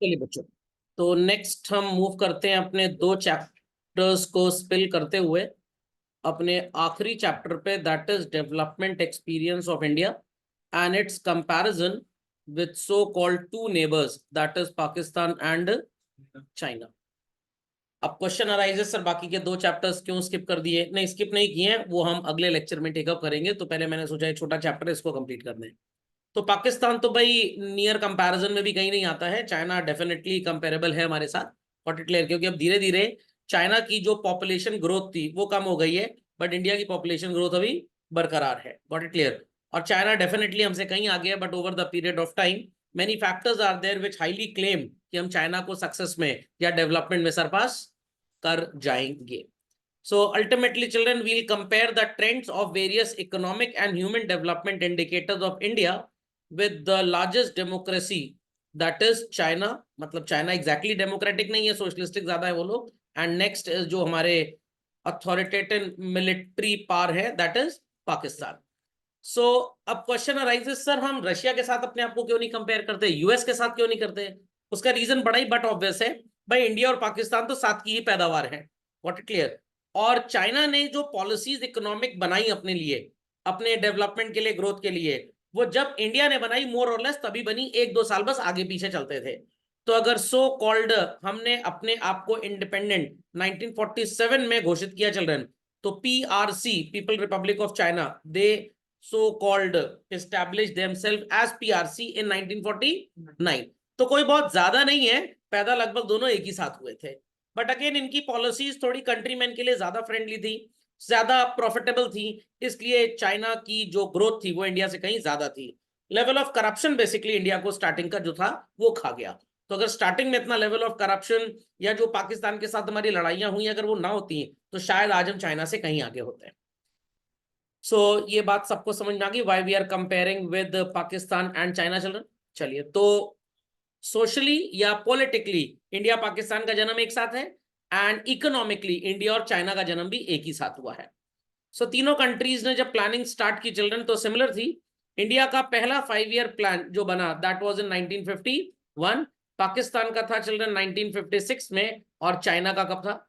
चलिए बच्चों, तो नेक्स्ट हम मूव करते हैं अपने दो चैप्टर्स को स्पिल करते हुए अपने आखिरी चैप्टर पे, that is development experience of India and its comparison with so called two neighbours, that is Pakistan and China. अब क्वेश्चन अराइजेस, सर बाकी के दो चैप्टर्स क्यों स्किप कर दिए? नहीं, स्किप नहीं किए हैं, वो हम अगले लेक्चर में टेकअप करेंगे। तो पहले मैंने सोचा एक छोटा चैप्टर इसको कंप्लीट कर दें। तो पाकिस्तान तो भाई नियर कंपैरिजन में भी कहीं नहीं आता है। चाइना डेफिनेटली कंपेरेबल है हमारे साथ, गॉट इट क्लियर? क्योंकि अब धीरे धीरे चाइना की जो पॉपुलेशन ग्रोथ थी वो कम हो गई है, बट इंडिया की पॉपुलेशन ग्रोथ अभी बरकरार है, गॉट इट क्लियर? और चाइना डेफिनेटली हमसे कहीं आगे है, but over the period of time many factors are there which highly claim कि हम चाइना को सक्सेस में या डेवलपमेंट में सरपास कर जाएंगे। So ultimately, children, we'll compare the trends of various economic and human development indicators of India with the largest democracy, that is China. मतलब China exactly democratic नहीं है, socialistic ज्यादा है वो लोग। And next is जो हमारे authoritative military power है, that is पाकिस्तान। So अब क्वेश्चन अराइजेस, सर हम रशिया के साथ अपने आप को क्यों नहीं कंपेयर करते, यूएस के साथ क्यों नहीं करते? उसका रीजन बड़ा ही बट ऑब्वियस है भाई, इंडिया और पाकिस्तान तो साथ की ही पैदावार है, व्हाट इट क्लियर? और चाइना ने जो पॉलिसीज इकोनॉमिक बनाई अपने लिए, अपने डेवलपमेंट के लिए, ग्रोथ के लिए, वो जब इंडिया ने बनाई मोर और लेस तभी बनी, एक दो साल बस आगे पीछे चलते थे। तो अगर सो कॉल्ड हमने अपने आप को इंडिपेंडेंट 1947 में घोषित किया चिल्ड्रन, तो PRC, people republic of China, they so called establish themselves as PRC in 1949। तो कोई बहुत ज्यादा नहीं है, पैदा लगभग दोनों एक ही साथ हुए थे। बट अगेन इनकी पॉलिसीज थोड़ी कंट्रीमैन के लिए ज्यादा फ्रेंडली थी, ज्यादा प्रॉफिटेबल थी, इसलिए चाइना की जो ग्रोथ थी वो इंडिया से कहीं ज्यादा थी। Level of corruption basically India को स्टार्टिंग का जो था वो खा गया। तो अगर स्टार्टिंग में इतना लेवल ऑफ करप्शन या जो पाकिस्तान के साथ हमारी लड़ाइयां हुई अगर वो ना होती तो शायद आज हम चाइना से कहीं आगे होते हैं। सो ये बात सबको समझ में आ गई, why we are comparing with Pakistan and China children. चलिए, तो सोशली या पॉलिटिकली इंडिया पाकिस्तान का जन्म एक साथ है, एंड इकोनॉमिकली इंडिया और चाइना का जन्म भी एक ही साथ हुआ है। सो तीनों कंट्रीज ने जब प्लानिंग स्टार्ट की चिल्ड्रन तो सिमिलर थी। इंडिया का पहला 5 ईयर प्लान जो बना दैट वाज इन 1951, पाकिस्तान का था चिल्ड्रन 1956 में, और चाइना का कब था?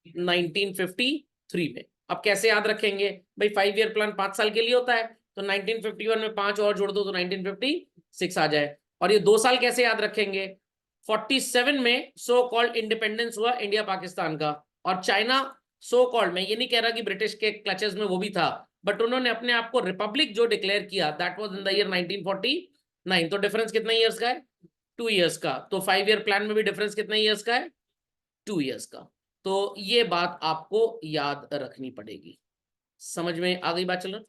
1953 में। अब कैसे याद रखेंगे भाई, 5 ईयर प्लान 5 साल के लिए होता है, तो 1951 में 5 और जोड़ दो तो 1956 आ जाए। और ये 2 साल कैसे याद रखेंगे? 47 में सो कॉल्ड इंडिपेंडेंस हुआ इंडिया पाकिस्तान का, और चाइना सो कॉल्ड, मैं ये नहीं कह रहा कि ब्रिटिश के क्लचेस में वो भी था, बट उन्होंने अपने आप को रिपब्लिक जो डिक्लेयर किया that was in the year 1949। तो डिफरेंस कितना ईयर्स का है? 2 ईयर्स का। तो 5 ईयर प्लान में भी डिफरेंस कितना ईयर्स का है? 2 ईयर्स का। तो ये बात आपको याद रखनी पड़ेगी। समझ में आ गई बात? चलो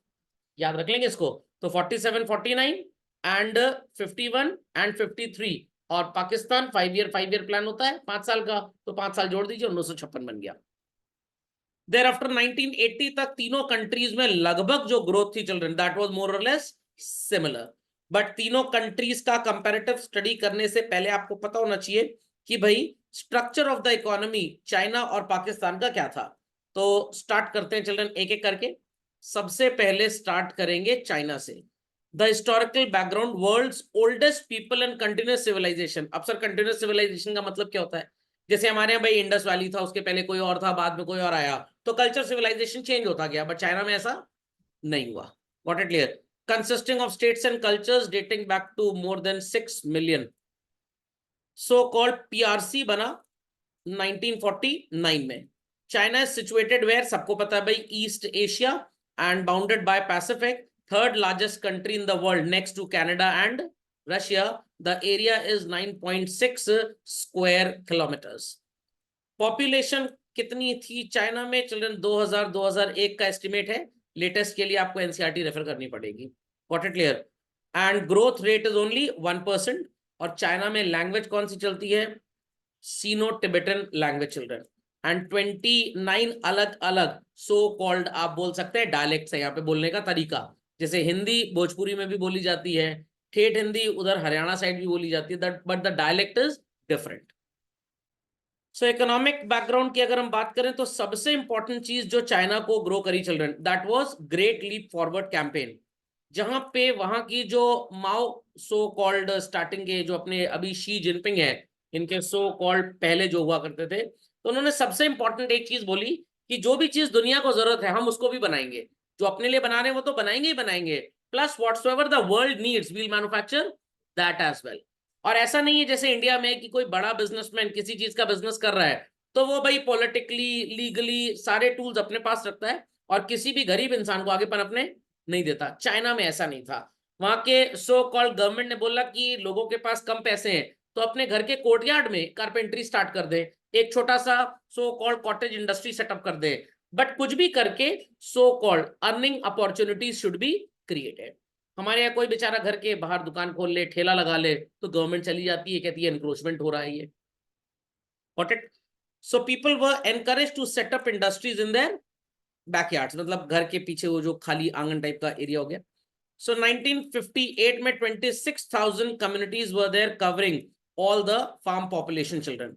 याद रख लेंगे इसको। तो 47, 49 एंड 51 एंड 53, और पाकिस्तान 5 ईयर प्लान होता है 5 साल का, तो 5 साल जोड़ दीजिए, 1956 बन गया। देर आफ्टर 1980 तक तीनों कंट्रीज में लगभग जो ग्रोथ थी चिल्ड्रन दैट वाज मोर और लेस सिमिलर। बट तीनों कंट्रीज का कंपैरेटिव स्टडी करने से पहले आपको पता होना चाहिए कि भाई structure of the economy China और पाकिस्तान का क्या था। तो स्टार्ट करते हैं चिल्ड्रन एक एक करके। सबसे पहले स्टार्ट करेंगे चाइना से। The historical background, world's oldest people and continuous civilisation. अब सर कंटिन्यूस सिविलाइजेशन का मतलब क्या होता है? जैसे हमारे यहाँ भाई इंडस वैली था, उसके पहले कोई और था, बाद में कोई और आया, तो कल्चर सिविलाइजेशन चेंज होता गया, बट चाइना में ऐसा नहीं हुआ। What it clear? Consisting of states and cultures dating back to more than 6 million. So called PRC बना 1949 में। चाइना इज सिचुएटेड वेयर, सबको पता है भाई, East Asia and bounded by Pacific, third largest country in the world next to Canada and Russia. The area is 9.6 square kilometres. Population कितनी थी China में children? 2001 का एस्टिमेट है, लेटेस्ट के लिए आपको एनसीईआरटी रेफर करनी पड़ेगी। What it clear? And growth rate is only 1%। और चाइना में लैंग्वेज कौन सी चलती है? सीनो टिबेटन लैंग्वेज चिल्ड्रन, एंड 29 अलग अलग सो कॉल्ड आप बोल सकते हैं डायलेक्ट्स है यहाँ पे बोलने का तरीका। जैसे हिंदी भोजपुरी में भी बोली जाती है, ठेठ हिंदी उधर हरियाणा साइड भी बोली जाती है, but the dialect is different. So economic background की अगर हम बात करें तो सबसे इंपॉर्टेंट चीज जो चाइना को ग्रो करी children that was great leap forward campaign, जहां पे वहां की जो माओ सो कॉल्ड स्टार्टिंग के जो अपने अभी शी जिनपिंग है इनके सो कॉल्ड पहले जो हुआ करते थे। तो उन्होंने सबसे इंपॉर्टेंट एक चीज बोली कि जो भी चीज दुनिया को जरूरत है हम उसको भी बनाएंगे, जो अपने लिए बना रहे हैं वो तो बनाएंगे ही बनाएंगे, plus whatsoever the world needs we'll manufacture that as well. और ऐसा नहीं है जैसे इंडिया में कि कोई बड़ा बिजनेसमैन किसी चीज का बिजनेस कर रहा है तो वो भाई पॉलिटिकली लीगली सारे टूल्स अपने पास रखता है और किसी भी गरीब इंसान को आगे पनपने नहीं देता। चाइना में ऐसा नहीं था। वहां के सो कॉल्ड गवर्नमेंट ने बोला कि लोगों के पास कम पैसे हैं तो अपने घर के कोर्टयार्ड में कारपेंट्री स्टार्ट कर दे, एक छोटा सा so called cottage industry setup कर दे, बट कुछ भी करके so called earning opportunities should be created. हमारे यहाँ कोई बेचारा घर के बाहर दुकान खोल ले, ठेला लगा ले, तो गवर्नमेंट चली जाती है, कहती है एनक्रोचमेंट हो रहा है ये। Got it? So people were encouraged to set up industries in their backyards, मतलब घर के पीछे वो जो खाली आंगन टाइप का एरिया हो गया। So 1958 में 26,000 communities were there covering all the farm population children.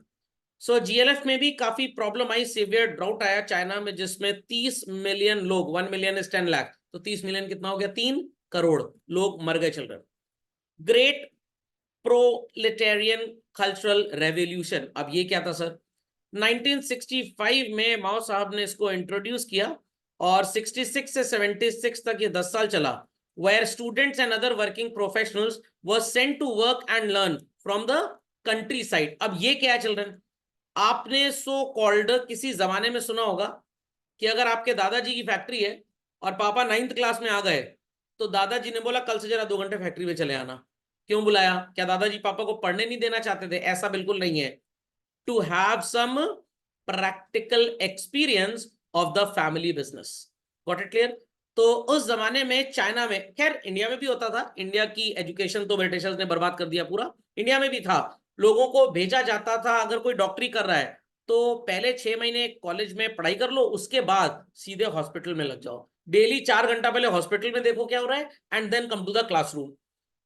So GLF में भी काफी प्रॉब्लम आई, सीवियर ड्राउट आया चाइना में जिसमें 30 मिलियन लोग, 1 मिलियन इज 10 लाख, तो 30 मिलियन कितना हो गया, 3 करोड़ लोग मर गए children. Great proletarian cultural revolution, अब ये क्या था सर? 1965 में माओ साहब ने इसको इंट्रोड्यूस किया और 66 से 76 तक ये 10 साल चला, where students and other working professionals were sent to work and learn from the countryside। अब ये क्या है चिल्ड्रन? आपने सो कॉल्ड किसी जमाने में सुना होगा कि अगर आपके दादाजी की फैक्ट्री है और पापा 9th क्लास में आ गए तो दादाजी ने बोला कल से जरा 2 घंटे फैक्ट्री में चले आना। क्यों बुलाया? क्या दादाजी पापा को पढ़ने नहीं देना चाहते थे? ऐसा बिल्कुल नहीं है। To have some practical experience of the family business. Got it clear? तो उस जमाने में चाइना में, खैर इंडिया में भी होता था, इंडिया की एजुकेशन तो ब्रिटिशर्स ने बर्बाद कर दिया पूरा, इंडिया में भी था। लोगों को भेजा जाता था, अगर कोई डॉक्टरी कर रहा है तो पहले 6 महीने कॉलेज में पढ़ाई कर लो, उसके बाद सीधे हॉस्पिटल में लग जाओ, डेली 4 घंटा पहले हॉस्पिटल में देखो क्या हो रहा है and then come to the classroom.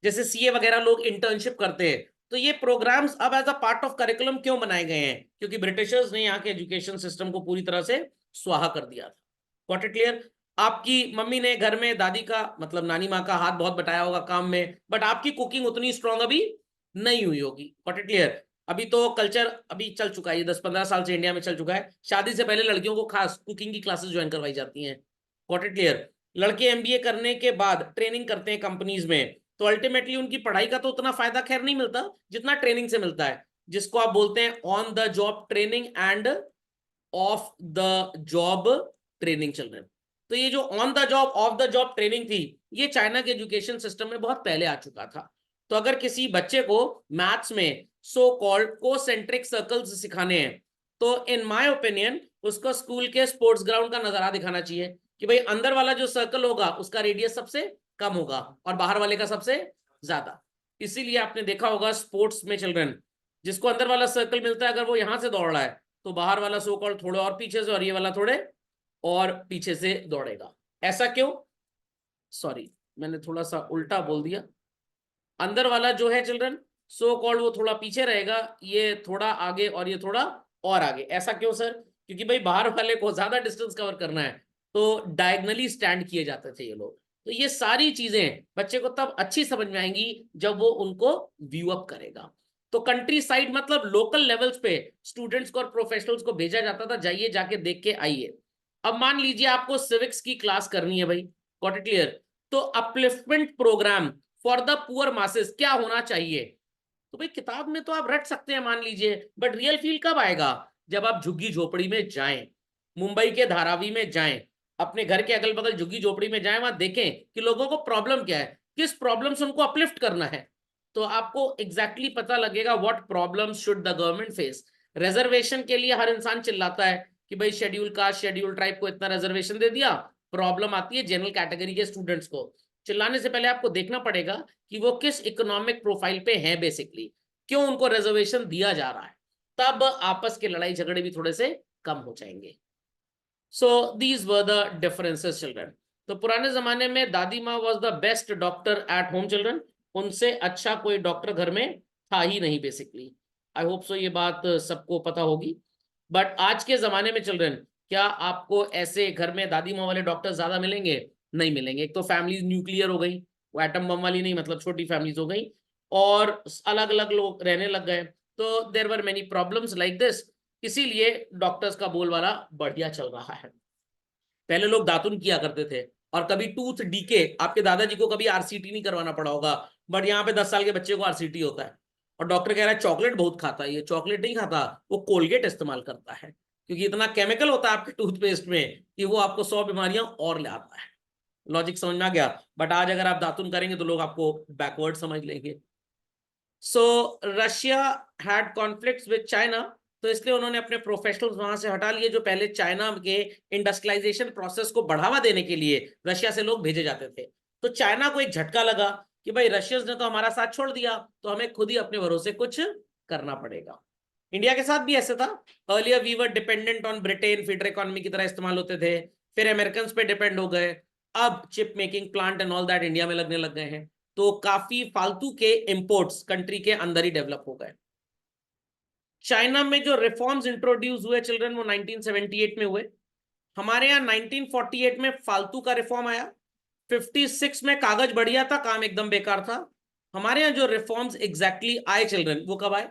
जैसे सीए वगैरह लोग इंटर्नशिप करते हैं, तो ये प्रोग्राम्स अब as a part of curriculum क्यों बनाए गए हैं? क्योंकि ब्रिटिशर्स ने यहाँ के एजुकेशन सिस्टम को पूरी तरह से स्वाहा कर दिया था। Got it clear? आपकी मम्मी ने घर में दादी का मतलब नानी माँ का हाथ बहुत बटाया होगा काम में, बट आपकी कुकिंग उतनी स्ट्रांग अभी नहीं हुई होगी। Got it clear? अभी तो कल्चर अभी चल चुका है, 10-15 साल से इंडिया में चल चुका है, शादी से पहले लड़कियों को खास कुकिंग की क्लासेस ज्वाइन करवाई जाती हैं। Got it clear? लड़के एमबीए करने के बाद ट्रेनिंग करते हैं कंपनीज में, तो अल्टीमेटली उनकी पढ़ाई का तो उतना फायदा खैर नहीं मिलता जितना ट्रेनिंग से मिलता है, जिसको आप बोलते हैं on the job training end of the job training children. तो ये जो on the job of the job training थी, ये चाइना के एजुकेशन सिस्टम में बहुत पहले आ चुका था। तो अगर किसी बच्चे को मैथ्स में सो कॉल्ड कोसेंट्रिक सर्कल्स सिखाने हैं तो इन माय ओपिनियन उसको स्कूल के स्पोर्ट्स ग्राउंड का नजारा दिखाना चाहिए कि भाई अंदर वाला जो सर्कल होगा उसका रेडियस सबसे कम होगा और बाहर वाले का सबसे ज्यादा। इसीलिए आपने देखा होगा स्पोर्ट्स में चिल्ड्रन, जिसको अंदर वाला सर्कल मिलता है अगर वो यहां से दौड़ रहा है तो बाहर वाला सो कॉल्ड थोड़े और पीछे से और ये वाला थोड़े और पीछे से दौड़ेगा। ऐसा क्यों? सॉरी, मैंने थोड़ा सा उल्टा बोल दिया। अंदर वाला जो है चिल्ड्रन सो कॉल्ड वो थोड़ा पीछे रहेगा, ये थोड़ा आगे और ये थोड़ा और आगे। ऐसा क्यों सर? क्योंकि भाई बाहर वाले को ज्यादा डिस्टेंस कवर करना है तो डायगनली स्टैंड किए जाते थे ये लोग। तो ये सारी चीजें बच्चे को तब अच्छी समझ में आएंगी जब वो उनको व्यू अप करेगा। तो कंट्री साइड मतलब लोकल लेवल्स पे स्टूडेंट्स को और प्रोफेशनल्स को भेजा जाता था, जाइए जाके देख के आइए। अब मान लीजिए आपको सिविक्स की क्लास करनी है भाई, गॉट इट क्लियर? तो upliftment programme for the poor masses क्या होना चाहिए? तो भाई किताब में तो आप रट सकते हैं मान लीजिए, बट रियल फील कब आएगा? जब आप झुग्गी झोपड़ी में जाएं, मुंबई के धारावी में जाएं, अपने घर के अगल बगल झुग्गी झोपड़ी में जाएं, वहां देखें कि लोगों को प्रॉब्लम क्या है, किस प्रॉब्लम से उनको अपलिफ्ट करना है, तो आपको एग्जैक्टली पता लगेगा what problems should the government face. Reservation के लिए हर इंसान चिल्लाता है कि भाई शेड्यूल कास्ट शेड्यूल ट्राइब को इतना रिजर्वेशन दे दिया, प्रॉब्लम आती है जनरल कैटेगरी के स्टूडेंट्स को। चिल्लाने से पहले आपको देखना पड़ेगा कि वो किस इकोनॉमिक प्रोफाइल पे हैं, बेसिकली क्यों उनको रिजर्वेशन दिया जा रहा है, तब आपस के लड़ाई झगड़े भी थोड़े से कम हो जाएंगे। So these were the differences children. तो पुराने जमाने में दादी माँ was the best doctor at home children, उनसे अच्छा कोई डॉक्टर घर में था ही नहीं बेसिकली। आई होप सो ये बात सबको पता होगी। बट आज के जमाने में चिल्ड्रन क्या आपको ऐसे घर में दादी माँ वाले डॉक्टर ज्यादा मिलेंगे? नहीं मिलेंगे। एक तो फैमिली न्यूक्लियर हो गई, वो एटम बम वाली नहीं, मतलब छोटी फैमिलीज हो गई और अलग अलग लोग रहने लग गए। तो there were many problems like this, इसीलिए डॉक्टर्स का बोलबाला बढ़िया चल रहा है। पहले लोग दातुन किया करते थे, और कभी टूथ डीके, आपके दादाजी को कभी आरसीटी नहीं करवाना पड़ा होगा, बट यहाँ पे 10 साल के बच्चे को आरसीटी होता है, और डॉक्टर कह रहा है चॉकलेट बहुत खाता है, ये चॉकलेट नहीं खाता, वो कोलगेट इस्तेमाल करता है, क्योंकि इतना केमिकल होता है आपके टूथपेस्ट में कि वो आपको 100 बीमारियां और ले आता है। लॉजिक समझ में आ गया? बट आज अगर आप दातुन करेंगे तो लोग आपको बैकवर्ड समझ लेंगे। सो Russia had conflicts with China, तो इसलिए उन्होंने अपने प्रोफेशनल्स वहां से हटा लिए, जो पहले चाइना के इंडस्ट्रियलाइजेशन प्रोसेस को बढ़ावा देने के लिए रशिया से लोग भेजे जाते थे। तो चाइना को एक झटका लगा कि भाई रशियंस ने तो हमारा साथ छोड़ दिया, तो हमें खुद ही अपने भरोसे कुछ करना पड़ेगा। इंडिया के साथ भी ऐसे था। Earlier we were dependent on Britain, feeder economy की तरह इस्तेमाल होते थे, फिर अमेरिकन पे डिपेंड हो गए, अब chip making plant and all that India में लगने लग गए हैं, तो काफी फालतू के इंपोर्ट्स कंट्री के अंदर ही डेवलप हो गए। चाइना में जो रिफॉर्म्स इंट्रोड्यूस हुए चिल्ड्रन, वो 1978 में हुए। हमारे यहाँ 1948 में फालतू का रिफॉर्म आया, 56 में कागज बढ़िया था, काम एकदम बेकार था। हमारे यहाँ जो रिफॉर्म्स एग्जैक्टली आए चिल्ड्रन, वो कब आए?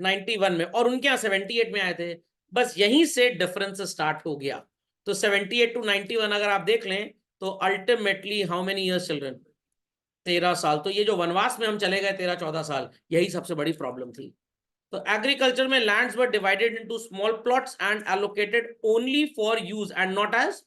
91 में, और उनके यहाँ 78 में आए थे। बस यहीं से डिफरेंस स्टार्ट हो गया। तो 78 टू 91 अगर आप देख लें तो ultimately how many years children? 13 साल। तो ये जो वनवास में हम चले गए 13-14 साल, यही सबसे बड़ी प्रॉब्लम थी। तो एग्रीकल्चर में lands were divided into small plots and allocated only for use and not as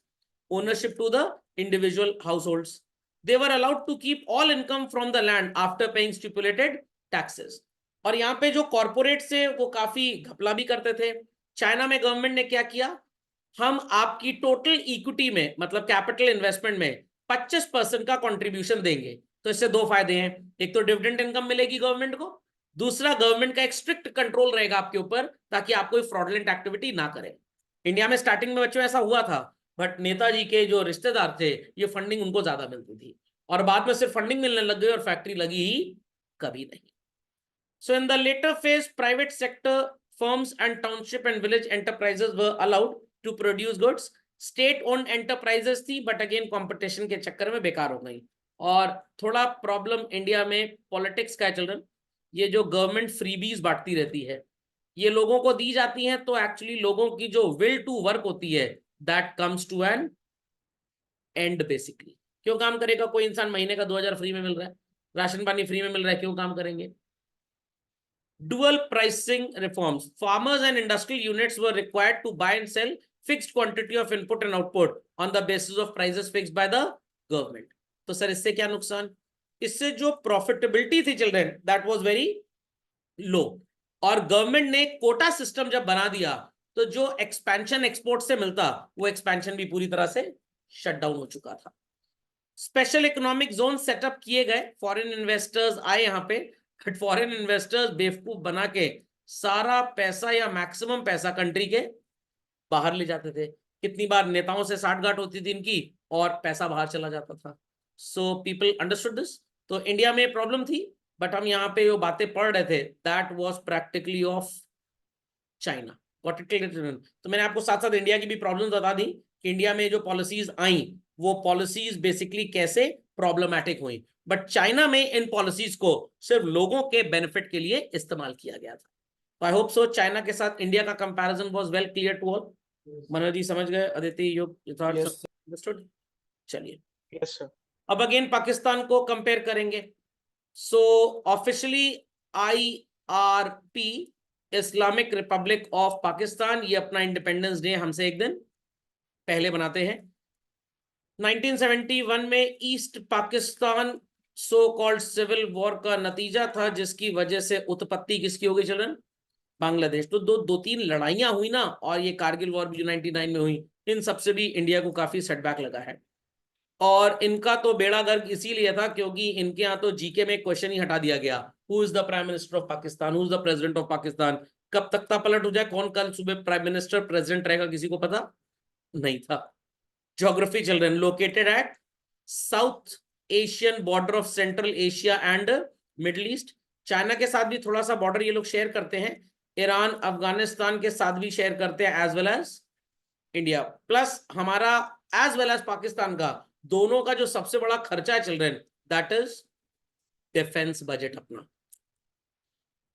ownership to the individual households. They were allowed to keep all income from the land after paying stipulated taxes. और यहाँ पे जो corporate से वो काफी घपला भी करते थे। चाइना में गवर्नमेंट ने क्या किया, हम आपकी टोटल इक्विटी में, मतलब कैपिटल इन्वेस्टमेंट में 25% का कंट्रीब्यूशन देंगे। तो इससे दो फायदे हैं, एक तो डिविडेंड इनकम मिलेगी गवर्नमेंट को, दूसरा गवर्नमेंट का एक स्ट्रिक्ट कंट्रोल रहेगा आपके ऊपर, ताकि आप कोई फ्रॉडलेंट एक्टिविटी ना करें। इंडिया में स्टार्टिंग में बच्चों ऐसा हुआ था, बट नेताजी के जो रिश्तेदार थे, ये फंडिंग उनको ज्यादा मिलती थी, और बाद में सिर्फ फंडिंग मिलने लग गई और फैक्ट्री लगी ही कभी नहीं। So in the later phase private sector firms and township and village enterprises were allowed to produce goods. State owned enterprises थी, बट अगेन कंपटीशन के चक्कर में बेकार हो गई। और थोड़ा प्रॉब्लम इंडिया में पॉलिटिक्स का है चिल्ड्रन, ये जो गवर्नमेंट फ्रीबीज बांटती रहती है, ये लोगों को दी जाती हैं, तो एक्चुअली लोगों की जो विल टू वर्क होती है, that comes to an end basically. क्यों काम करेगा कोई इंसान? महीने का 2000 फ्री में मिल रहा है, राशन पानी फ्री में मिल रहा है, क्यों काम करेंगे? Dual pricing reforms. Farmers and industrial units were required to buy and sell fixed quantity of input and output on the basis of prices fixed by the government. तो सर इससे क्या नुकसान? इससे जो प्रॉफिटेबिलिटी थी children, that was very low, और government ने quota system जब बना दिया, तो जो एक्सपेंशन एक्सपोर्ट से मिलता, वो एक्सपेंशन भी पूरी तरह से शट डाउन हो चुका था। स्पेशल इकोनॉमिक जोन सेटअप किए गए, फॉरेन इन्वेस्टर्स आए यहाँ पे, बट फॉरेन इन्वेस्टर्स बेवकूफ बना के सारा पैसा या मैक्सिमम पैसा कंट्री के बाहर ले जाते थे। कितनी बार नेताओं से साठगांठ होती थी इनकी और पैसा बाहर चला जाता था। So people understood this. तो इंडिया में प्रॉब्लम थी, बट हम यहाँ पे जो बातें पढ़ रहे थे, that was practically of China. तो मैंने आपको साथ साथ इंडिया की भी प्रॉब्लम्स बता दी कि इंडिया में जो पॉलिसीज आई, वो पॉलिसीज बेसिकली कैसे प्रॉब्लमैटिक हुई, बट चाइना में इन पॉलिसीज को सिर्फ लोगों के बेनिफिट के लिए इस्तेमाल किया गया था। तो आई होप सो चाइना के साथ इंडिया का comparison was well clear to all. Manoj ji समझ गए? अदिति अंडरस्टूड? चलिए, यस सर। अब अगेन पाकिस्तान को कंपेयर करेंगे। So officially IRP, Islamic republic of Pakistan, ये अपना इंडिपेंडेंस डे हमसे एक दिन पहले बनाते हैं। 1971 में East Pakistan so called civil war का नतीजा था, जिसकी वजह से उत्पत्ति किसकी हो गई चिल्ड्रन? बांग्लादेश। तो दो तीन लड़ाइयां हुई ना, और ये कारगिल वॉर भी जो 99 में हुई, इन सबसे भी इंडिया को काफी सेटबैक लगा है। और इनका तो बेड़ा गर्क इसीलिए था क्योंकि इनके यहाँ तो जीके में क्वेश्चन ही हटा दिया गया, who is the prime minister of Pakistan, who is the president of Pakistan. कब तख्ता पलट हो जाए, कौन कल सुबह प्राइम मिनिस्टर प्रेसिडेंट रहेगा, किसी को पता नहीं था। Geography children, located at south Asian border of central Asia and middle east. China के साथ भी थोड़ा सा बॉर्डर ये लोग शेयर करते हैं, ईरान अफगानिस्तान के साथ भी शेयर करते हैं, as well as India, plus हमारा एज वेल एज पाकिस्तान का, दोनों का जो सबसे बड़ा खर्चा है children, that is defence budget अपना।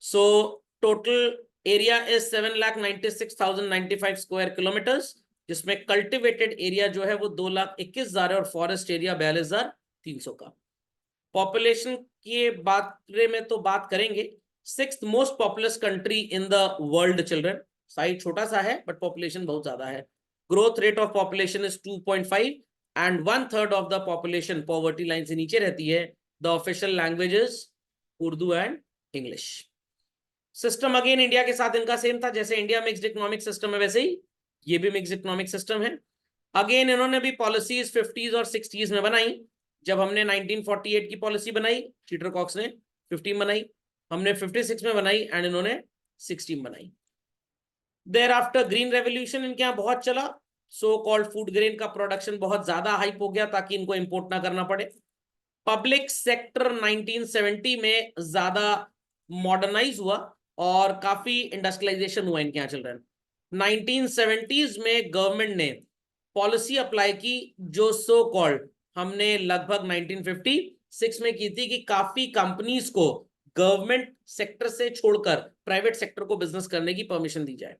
So total area is 7,96,095 square kilometres, जिसमें कल्टिवेटेड एरिया जो है वो 2,21,000 है और फॉरेस्ट एरिया 42,300 का। पॉपुलेशन के बारे में तो बात करेंगे। 6th most populous country in the world children. Size छोटा सा है बट पॉपुलेशन बहुत ज्यादा है। Growth rate of population is 2.5 and 1/3 of the population poverty line से नीचे रहती है। The official languages Urdu and English. System again India के साथ इनका सेम था, जैसे इंडिया मिक्स्ड इकोनॉमिक सिस्टम है वैसे ही ये भी मिक्स्ड इकोनॉमिक सिस्टम है। अगेन इन्होंने भी पॉलिसीज 50s और 60s में बनाई। जब हमने 1948 की पॉलिसी बनाई, चीटर कॉक्स ने 15 बनाई, हमने 56 में बनाई एंड इन्होंने 16 बनाई। देयर आफ्टर ग्रीन रेवोल्यूशन इनके यहाँ बहुत चला। सो कॉल्ड फूड ग्रेन का प्रोडक्शन बहुत ज्यादा हाइप हो गया ताकि इनको इंपोर्ट ना करना पड़े। पब्लिक सेक्टर 1970 में ज्यादा मॉडर्नाइज हुआ और काफी इंडस्ट्रियलाइजेशन हुआ इनके यहाँ चिल्ड्रन। 1970s में गवर्नमेंट ने पॉलिसी अप्लाई की जो सो कॉल्ड हमने लगभग 1956 में की थी कि काफी कंपनीज को गवर्नमेंट सेक्टर से छोड़कर प्राइवेट सेक्टर को बिजनेस करने की परमिशन दी जाए।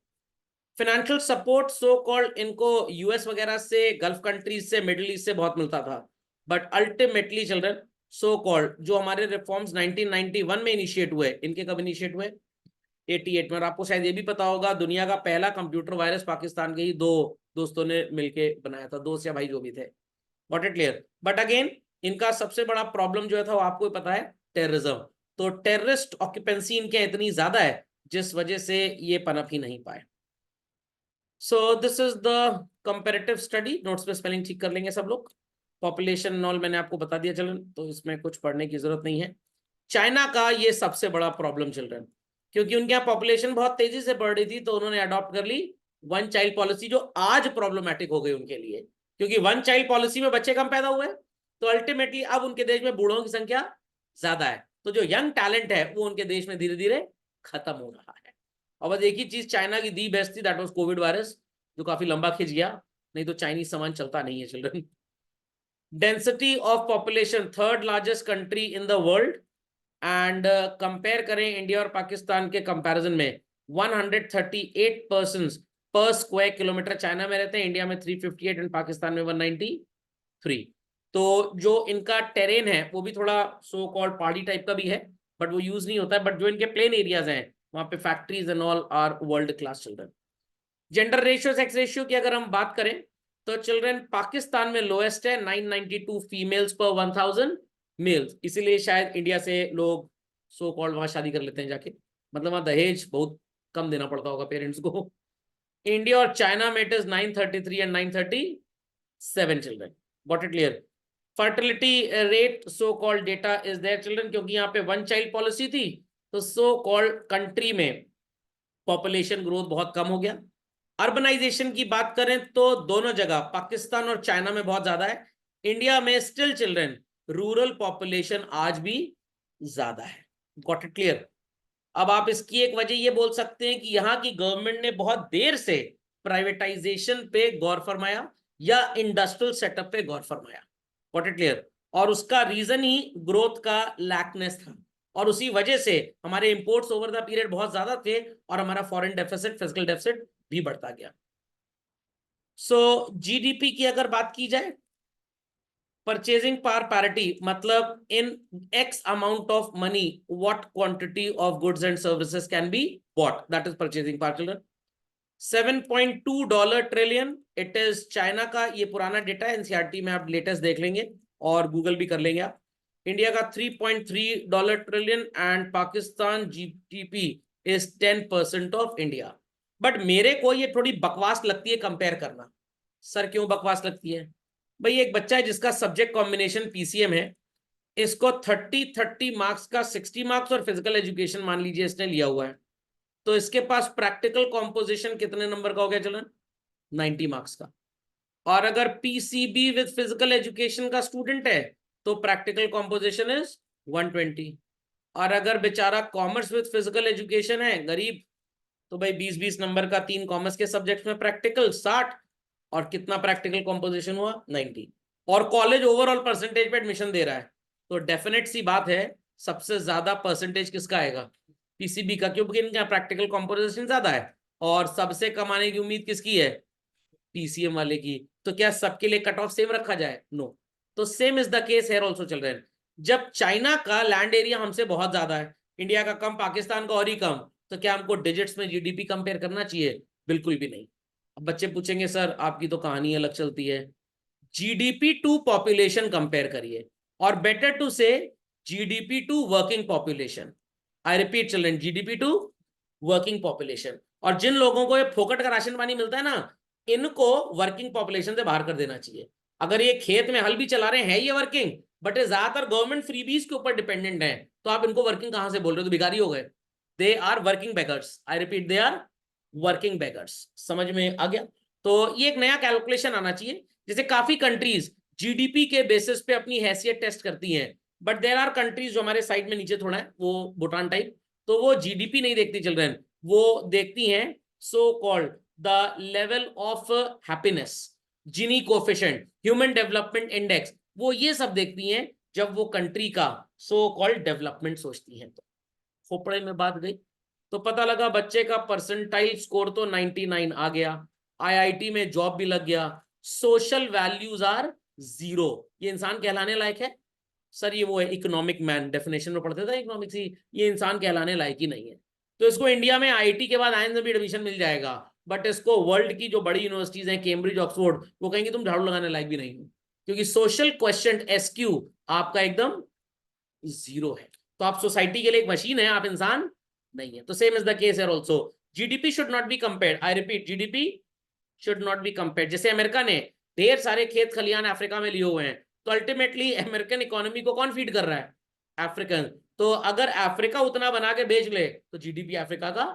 फाइनेंशियल सपोर्ट सो कॉल्ड इनको यूएस वगैरह से, गल्फ कंट्रीज से, मिडिल ईस्ट से बहुत मिलता था, but ultimately children so called जो हमारे रिफॉर्म्स 1991 में इनिशिएट हुए, इनके कब इनिशिएट हुए? 88 में। और आपको शायद ये भी पता होगा दुनिया का पहला कंप्यूटर वायरस पाकिस्तान के ही दो दोस्तों ने मिलके बनाया था, दोस्त या भाई जो भी थे। Got it clear? But again इनका सबसे बड़ा प्रॉब्लम जो था वो आपको पता है, टेररिज्म। तो टेररिस्ट ऑक्यूपेंसी इनके इतनी ज्यादा है जिस वजह से ये पनप ही नहीं पाए। So this is the comparative study. Notes पे स्पेलिंग ठीक कर लेंगे सब लोग। पॉपुलेशन नॉल मैंने आपको बता दिया चिल्ड्रन, तो इसमें कुछ पढ़ने की जरूरत नहीं है। चाइना का ये सबसे बड़ा प्रॉब्लम चिल्ड्रन, क्योंकि उनके यहाँ पॉपुलेशन बहुत तेजी से बढ़ रही थी तो उन्होंने अडॉप्ट कर ली वन चाइल्ड पॉलिसी, जो आज प्रॉब्लमेटिक हो गई उनके लिए, क्योंकि वन चाइल्ड पॉलिसी में बच्चे कम पैदा हुए तो अल्टीमेटली अब उनके देश में बूढ़ों की संख्या ज्यादा है, तो जो यंग टैलेंट है वो उनके देश में धीरे धीरे खत्म हो रहा है। और बस एक ही चीज चाइना की दी बेस्ट थी, दैट वाज कोविड वायरस, जो काफी लंबा खिंच गया, नहीं तो चाइनीज सामान चलता नहीं है children. Density of population 3rd largest country in the world and compare करें इंडिया और पाकिस्तान के कंपैरिजन में 138 पर्सन्स पर स्क्वायर किलोमीटर चाइना में रहते हैं, इंडिया में 358 एंड पाकिस्तान में 193। तो जो इनका टेरेन है वो भी थोड़ा सो कॉल्ड पहाड़ी टाइप का भी है, बट वो यूज नहीं होता है, बट जो इनके प्लेन एरियाज हैं वहां पे factories and all are world class children. Gender ratio, sex ratio की अगर हम बात करें तो चिल्ड्रन पाकिस्तान में लोएस्ट है 992 फीमेल्स पर 1000 मेल्स, इसीलिए शायद इंडिया से लोग सो कॉल्ड वहां शादी कर लेते हैं जाके, मतलब वहां दहेज बहुत कम देना पड़ता होगा पेरेंट्स को। इंडिया और चाइना में it is 933 and 937 children. Got it clear? Fertility rate so called data is their children, क्योंकि यहाँ पे वन चाइल्ड पॉलिसी थी तो सो कॉल्ड कंट्री में पॉपुलेशन ग्रोथ बहुत कम हो गया। अर्बनाइजेशन की बात करें तो दोनों जगह पाकिस्तान और चाइना में बहुत ज्यादा है, इंडिया में स्टिल चिल्ड्रन रूरल पॉपुलेशन आज भी ज्यादा है। Got it clear? अब आप इसकी एक वजह ये बोल सकते हैं कि यहाँ की गवर्नमेंट ने बहुत देर से प्राइवेटाइजेशन पे गौर फरमाया या इंडस्ट्रियल सेटअप पे गौर फरमाया। Got it clear? और उसका रीजन ही ग्रोथ का लैकनेस था, और उसी वजह से हमारे इंपोर्ट्स ओवर द पीरियड बहुत ज्यादा थे और हमारा फॉरेन डेफिसिट, फिजिकल डेफिसिट भी बढ़ता गया। सो जीडीपी की अगर बात की जाए, परचेजिंग पावर पैरिटी मतलब in x amount of money what quantity of goods and services can be bought, that is purchasing power children. $7.2 trillion it is China का, ये पुराना डेटा है, एनसीईआरटी में आप लेटेस्ट देख लेंगे और गूगल भी कर लेंगे आप। इंडिया का $3.3 trillion and Pakistan GDP is 10% of India. But मेरे को ये थोड़ी बकवास लगती है कंपेयर करना। सर क्यों बकवास लगती है? भाई एक बच्चा है जिसका सब्जेक्ट कॉम्बिनेशन पीसीएम है, इसको 30 मार्क्स का 60 मार्क्स और फिजिकल एजुकेशन मान लीजिए इसने लिया हुआ है, तो इसके पास प्रैक्टिकल कॉम्पोजिशन कितने नंबर का हो गया चलन? 90 मार्क्स का। और अगर पीसीबी विद फिजिकल एजुकेशन का स्टूडेंट है तो प्रैक्टिकल कॉम्पोजिशन इज 120। और अगर बेचारा कॉमर्स विद फिजिकल एजुकेशन है, गरीब, तो भाई 20-20 नंबर का 3 कॉमर्स के सब्जेक्ट में प्रैक्टिकल 60, और कितना प्रैक्टिकल कॉम्पोजिशन हुआ? 90। और कॉलेज ओवरऑल परसेंटेज पे एडमिशन दे रहा है, तो डेफिनेट सी बात है सबसे ज्यादा परसेंटेज किसका आएगा? पीसीबी का, क्योंकि इनका प्रैक्टिकल कंपोजिशन ज्यादा है और सबसे कमाने की उम्मीद किसकी है, पीसीएम वाले की। तो क्या सबके लिए कट ऑफ सेम रखा जाए, नो। तो same is the case here also चल रहे हैं। जब चाइना का लैंड एरिया हमसे बहुत ज्यादा है, इंडिया का कम, पाकिस्तान का और ही कम, तो क्या हमको डिजिट्स में जीडीपी कंपेयर करना चाहिए, बिल्कुल भी नहीं। अब बच्चे पूछेंगे सर आपकी तो कहानी अलग चलती है, जीडीपी टू पॉपुलेशन कंपेयर करिए, और बेटर टू से GDP to working population. I repeat children, GDP to working population. और जिन लोगों को ये फोकट का राशन पानी मिलता है ना, इनको वर्किंग पॉपुलेशन से बाहर कर देना चाहिए। अगर ये खेत में हल भी चला रहे हैं ये वर्किंग, बट ये ज्यादातर गवर्नमेंट फ्रीबीज के ऊपर डिपेंडेंट है, तो आप इनको वर्किंग कहां से बोल रहे हो, तो भिखारी हो गए। They are working beggars, I repeat, they are working beggars. समझ में आ गया? तो ये एक नया कैलकुलेशन आना चाहिए। जैसे काफी कंट्रीज जीडीपी के बेसिस पे अपनी हैसियत टेस्ट करती हैं, बट देर आर कंट्रीज जो हमारे साइड में नीचे थोड़ा है, वो भूटान टाइप, तो वो जीडीपी नहीं देखती चिल्ड्रन, वो देखती हैं so called the level of happiness, Gini coefficient, human development index, वो ये सब देखती हैं जब वो कंट्री का सो कॉल्ड डेवलपमेंट सोचती हैं। तो खोपड़े में बात गई। तो पता लगा बच्चे का परसेंटाइल स्कोर तो 99 आ गया, आईआईटी में जॉब भी लग गया, सोशल वैल्यूज आर 0। ये इंसान कहलाने लायक है? सर ये वो है इकोनॉमिक मैन, डेफिनेशन में पढ़ते थे इकोनॉमिक्स ही, ये इंसान कहलाने लायक ही नहीं है। तो इसको इंडिया में आईआईटी के बाद आईआईएम में भी एडमिशन मिल जाएगा, बट इसको वर्ल्ड की जो बड़ी यूनिवर्सिटीज हैं, कैम्ब्रिज, ऑक्सफोर्ड, वो कहेंगे तुम झाड़ू लगाने लायक भी नहीं हो, क्योंकि सोशल क्वेश्चन एसक्यू आपका एकदम 0 है। तो आप सोसाइटी के लिए एक मशीन है, आप इंसान नहीं है। तो सेम इज द केस है also, GDP should not be compared, I repeat, GDP should not be compared. जैसे अमेरिका ने ढेर सारे खेत खलियान अफ्रीका में लिए हुए हैं, तो अल्टीमेटली अमेरिकन इकोनॉमी को कौन फीड कर रहा है, अफ्रीकन। तो अगर अफ्रीका उतना बना के बेच ले तो जीडीपी अफ्रीका का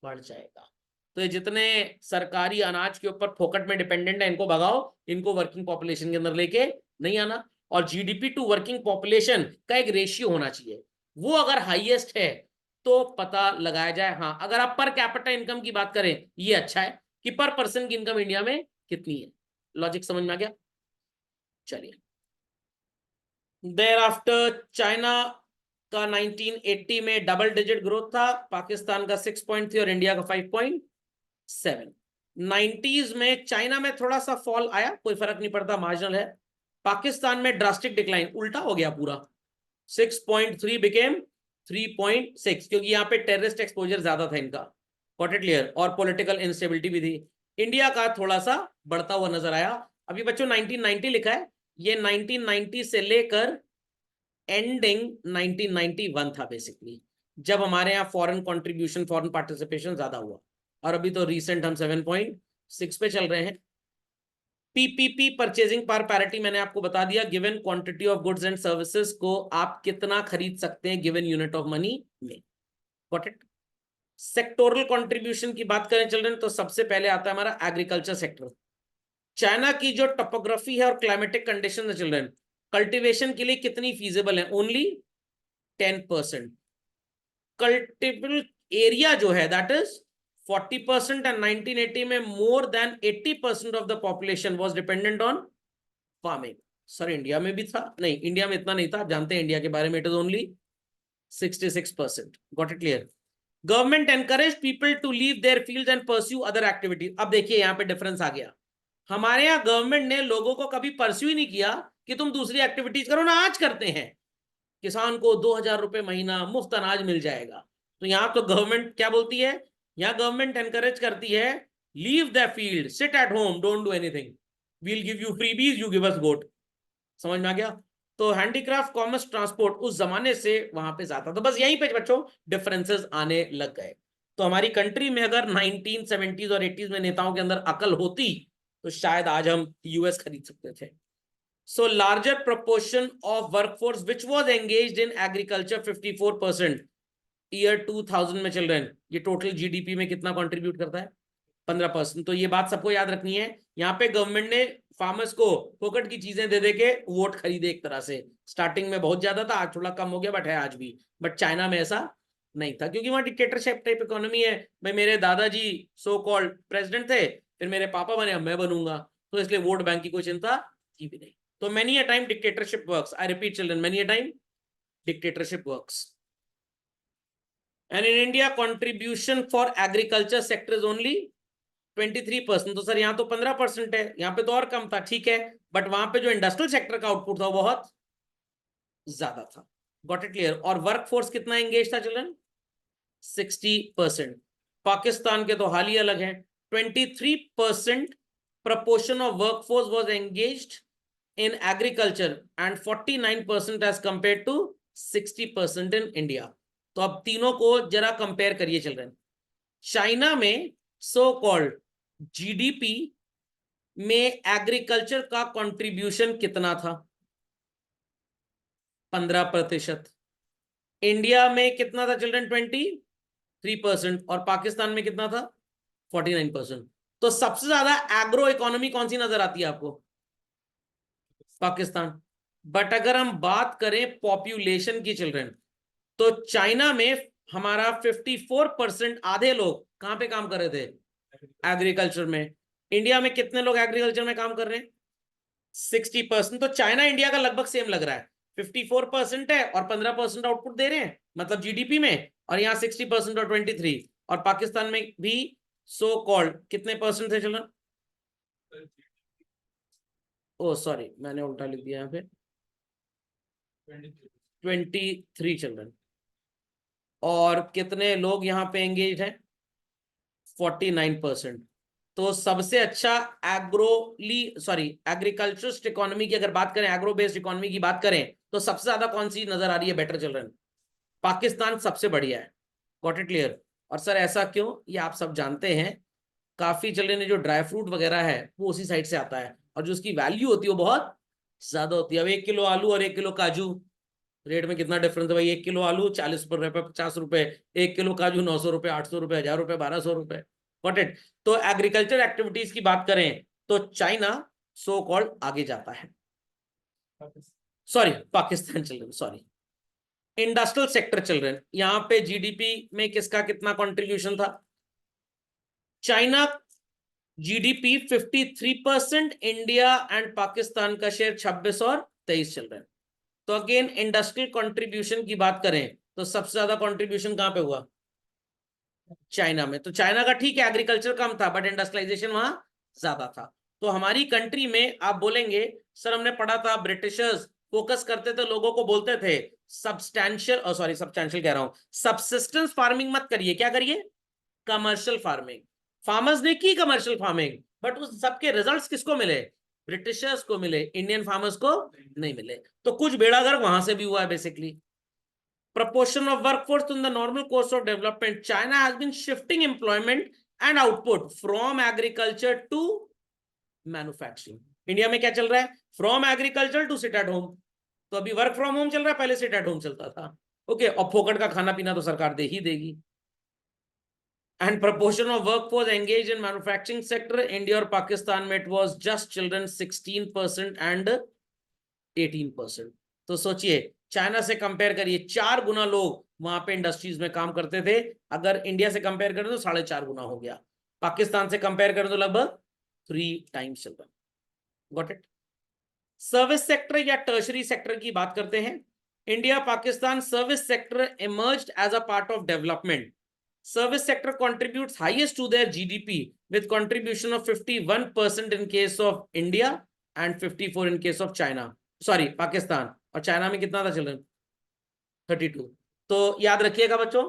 बढ़ जाएगा। तो ये जितने सरकारी अनाज के ऊपर फोकट में डिपेंडेंट है, इनको भगाओ, इनको वर्किंग पॉपुलेशन के अंदर लेके नहीं आना। और जीडीपी टू वर्किंग पॉपुलेशन का एक रेशियो होना चाहिए, वो अगर हाईएस्ट है तो पता लगाया जाए। हाँ, अगर आप पर कैपिटा इनकम की बात करें, ये अच्छा है कि पर पर्सन की इनकम इंडिया में कितनी है। लॉजिक समझ में आ गया? चलिए, देयर आफ्टर चाइना का 1980 में डबल डिजिट ग्रोथ था, पाकिस्तान का 6.3 और इंडिया का 5.7। 90s में चाइना में थोड़ा सा फॉल आया, कोई फर्क नहीं पड़ता, मार्जिनल है। पाकिस्तान में ड्रास्टिक डिक्लाइन, उल्टा हो गया पूरा, 6.3 बिकेम 3.6, क्योंकि यहाँ पे टेररिस्ट एक्सपोजर ज्यादा था इनका, गॉट इट क्लियर, और पॉलिटिकल इंस्टेबिलिटी भी थी। इंडिया का थोड़ा सा बढ़ता हुआ नजर आया। अभी बच्चों 1990 लिखा है, ये 1990 से लेकर एंडिंग 1991 था बेसिकली, जब हमारे यहाँ फॉरेन कंट्रीब्यूशन, फॉरेन पार्टिसिपेशन ज्यादा हुआ। और अभी तो रिसेंट हम 7.6 पे चल रहे हैं। पीपीपी, परचेजिंग पावर पैरिटी, मैंने आपको बता दिया, given quantity of goods and services को आप कितना खरीद सकते हैं गिवन यूनिट ऑफ मनी में, गॉट इट। सेक्टोरल कंट्रीब्यूशन की बात करें चिल्ड्रन, तो सबसे पहले आता है हमारा एग्रीकल्चर सेक्टर। चाइना की जो टोपोग्राफी है और क्लाइमेटिक कंडीशन है चिल्ड्रन, कल्टीवेशन के लिए कितनी फीजिबल है, ओनली 10%। कल्टिबल एरिया जो है दैट इज 40%, एंड 1980 में more than 80% of the population was dependent on farming. Sir India में भी था? नहीं, इंडिया में इतना नहीं था, आप जानते हैं इंडिया के बारे में, it is only 66%, got it clear. Government encourage people to leave their fields and pursue other activities. अब देखिए यहाँ पे डिफरेंस आ गया, हमारे यहाँ गवर्नमेंट ने लोगों को कभी परस्यू ही नहीं किया कि तुम दूसरी एक्टिविटीज करो ना, आज करते हैं। किसान को 2,000 रुपए महीना मुफ्त अनाज मिल जाएगा। तो यहाँ तो गवर्नमेंट क्या बोलती है, यहाँ गवर्नमेंट एनकरेज करती है, leave the field, sit at home, don't do anything, we'll give you freebies, you give us vote. समझ में आ गया? तो हैंडीक्राफ्ट, कॉमर्स, ट्रांसपोर्ट उस जमाने से वहां पे ज्यादा, तो बस यहीं पे बच्चों डिफरेंसेस आने लग गए। तो हमारी कंट्री में अगर 1970s और 80s में नेताओं के अंदर अकल होती तो शायद आज हम यूएस खरीद सकते थे। So larger proportion of workforce which was engaged in agriculture 54%, year 2000 में चिल्ड्रन, ये टोटल जीडीपी में कितना कंट्रीब्यूट करता है, 15%। तो ये बात सबको याद रखनी है। यहाँ पे गवर्नमेंट ने फार्मर्स को फोकट की चीजें दे दे के वोट खरीदे एक तरह से। स्टार्टिंग में बहुत ज्यादा था, आज थोड़ा कम हो गया, बट है आज भी। बट चाइना में ऐसा नहीं था, क्योंकि वहां डिक्टेटरशिप टाइप इकोनॉमी है। भाई मेरे दादाजी सो कॉल्ड प्रेसिडेंट थे, फिर मेरे पापा बने, अब मैं बनूंगा, तो इसलिए वोट बैंक की कोई चिंता थी भी नहीं। तो many a time dictatorship works. I repeat children, many a time dictatorship works. And in India contribution for agriculture sector is only 23%। तो सर यहाँ तो 15% है, यहाँ पे तो और कम था, ठीक है, बट वहां पे जो इंडस्ट्रियल सेक्टर का आउटपुट था वो बहुत ज्यादा था। Got it clear? और वर्क फोर्स कितना एंगेज था चिल्ड्रन? 60%। पाकिस्तान के तो हाल ही अलग है, 23% proportion of workforce was engaged in agriculture and 49% as compared to 60% in India। तो अब तीनों को जरा कंपेयर करिए चिल्ड्रन। चाइना में सो कॉल्ड जीडीपी में एग्रीकल्चर का कंट्रीब्यूशन कितना था? 15%। इंडिया में कितना था चिल्ड्रन? 23%। और पाकिस्तान में कितना था? 49%। तो सबसे ज्यादा एग्रो इकोनॉमी कौन सी नजर आती है आपको? पाकिस्तान। बट अगर हम बात करें पॉपुलेशन की चिल्ड्रन, तो चाइना में हमारा 54%, आधे लोग कहां पे काम कर रहे थे? एग्रीकल्चर में। इंडिया में कितने लोग एग्रीकल्चर में काम कर रहे हैं? 60%। तो चाइना इंडिया का लगभग सेम लग रहा है, 54% है और 15% आउटपुट दे रहे हैं, मतलब जीडीपी में, और यहाँ 60% और 23। और पाकिस्तान में भी सो कॉल्ड कितने परसेंट थे चलो? ओ सॉरी, मैंने उल्टा लिख दिया यहाँ पे, 23 चिल्ड्रन। और कितने लोग यहाँ पे एंगेज हैं? 49%। तो सबसे अच्छा एग्रीकल्चरिस्ट इकोनॉमी की अगर बात करें, एग्रो बेस्ड इकोनॉमी की बात करें, तो सबसे ज्यादा कौन सी नजर आ रही है बेटर चिल्ड्रन? पाकिस्तान सबसे बढ़िया है। Got it clear? और सर ऐसा क्यों, ये आप सब जानते हैं, काफी चिल्ड्रन ने जो ड्राई फ्रूट वगैरह है वो उसी साइड से आता है, और जो उसकी वैल्यू होती है वो बहुत ज्यादा होती है। अब 1 किलो आलू और 1 किलो काजू, रेट में कितना डिफरेंस है भाई? 1 किलो आलू 40 रुपए, 50 रुपए, 1 किलो काजू 900 रुपए, 800 रुपए, 1000 रुपए, 1200 रुपए। Got it? तो एग्रीकल्चर एक्टिविटीज की बात करें तो चाइना सो कॉल्ड आगे जाता है, sorry Pakistan children, sorry. Industrial sector children, यहां पे जीडीपी में किसका कितना कंट्रीब्यूशन था? China GDP 53%, India and Pakistan का शेयर 26 और 23 चिल्ड्रन। तो अगेन इंडस्ट्रियल कंट्रीब्यूशन की बात करें तो सबसे ज्यादा कंट्रीब्यूशन कहां पे हुआ? चाइना में। तो चाइना का ठीक है एग्रीकल्चर कम था, बट इंडस्ट्रियलाइजेशन वहां ज्यादा था। तो हमारी कंट्री में आप बोलेंगे सर हमने पढ़ा था ब्रिटिशर्स फोकस करते थे, लोगों को बोलते थे सब्सटैंशियल, सॉरी सब्सटैंशियल कह रहा हूं, सबसिस्टेंस फार्मिंग मत करिए, क्या करिए? Commercial farming. फार्मर्स ने की कमर्शियल फार्मिंग, बट उस सबके रिजल्ट्स किसको मिले? ब्रिटिशर्स को मिले, इंडियन फार्मर्स को नहीं मिले। तो कुछ बेड़ा गर्क वहां से भी हुआ है basically. Proportion of workforce in the normal course of development, China has been shifting employment and output from agriculture to manufacturing। India में क्या चल रहा है? From agriculture to sit at home. तो अभी वर्क फ्रॉम होम चल रहा है, पहले सिट एट होम चलता था। ओके, और फोकट का खाना पीना तो सरकार दे ही देगी। And proportion of workforce engaged in manufacturing sector, India और पाकिस्तान में it was just children 16% and 18%। तो सोचिए, चाइना से कंपेयर करिए, 4 गुना लोग वहां पे इंडस्ट्रीज में काम करते थे। अगर इंडिया से कंपेयर करें तो 4.5 गुना हो गया। पाकिस्तान से कंपेयर करें तो लगभग 3 टाइम्स चल रहा। Got it? सर्विस सेक्टर या टर्शरी सेक्टर की बात करते हैं। India Pakistan service sector emerged as a part of development। Service sector contributes highest to their GDP with contribution of 51% in case of India and 54 in case of China, sorry Pakistan. और China में कितना था children? 32। तो याद रखिएगा बच्चों,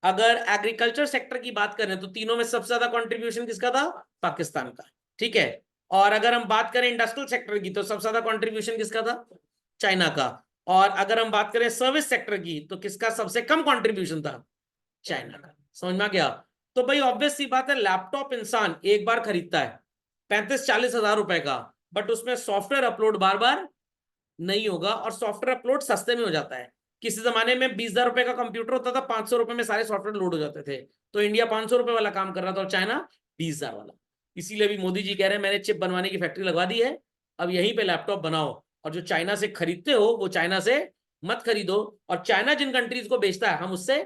अगर agriculture sector की बात करें तो तीनों में सबसे ज्यादा कंट्रीब्यूशन किसका था? पाकिस्तान का, ठीक है। और अगर हम बात करें इंडस्ट्रियल सेक्टर की तो सबसे ज्यादा कंट्रीब्यूशन किसका था? चाइना का। और अगर हम बात करें सर्विस सेक्टर की तो किसका सबसे कम कंट्रीब्यूशन था? चाइना का। समझ में आ गया? तो भाई ऑब्वियस सी बात है, लैपटॉप इंसान एक बार खरीदता है 35-40 हजार रुपए का, बट उसमें सॉफ्टवेयर अपलोड बार बार नहीं होगा, और सॉफ्टवेयर अपलोड सस्ते में हो जाता है। किसी जमाने में 20,000 रुपए का कंप्यूटर होता था, 500 रुपए में सारे सॉफ्टवेयर लोड हो जाते थे। तो इंडिया 500 रुपए वाला काम कर रहा था और चाइना 20,000 वाला। इसीलिए भी मोदी जी कह रहे हैं मैंने चिप बनवाने की फैक्ट्री लगवा दी है, अब यहीं पे लैपटॉप बनाओ, और जो चाइना से खरीदते हो वो चाइना से मत खरीदो, और चाइना जिन कंट्रीज को बेचता है हम उससे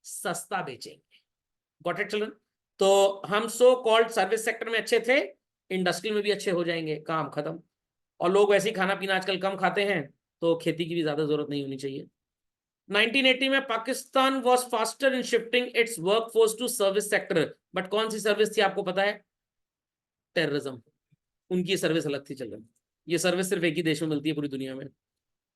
सस्ता बेचेंगे। Got it children? तो हम सो कॉल्ड सर्विस सेक्टर में अच्छे थे, इंडस्ट्री में भी अच्छे हो जाएंगे, काम खत्म। और लोग वैसे ही खाना पीना आजकल कम खाते हैं, तो खेती की भी ज्यादा जरूरत नहीं होनी चाहिए। 1980 में Pakistan was faster in shifting its workforce to service sector, but कौन सी सर्विस थी आपको पता है? टेररिज्म। उनकी सर्विस अलग थी। चलो, ये सर्विस सिर्फ एक ही देश में मिलती है पूरी दुनिया में।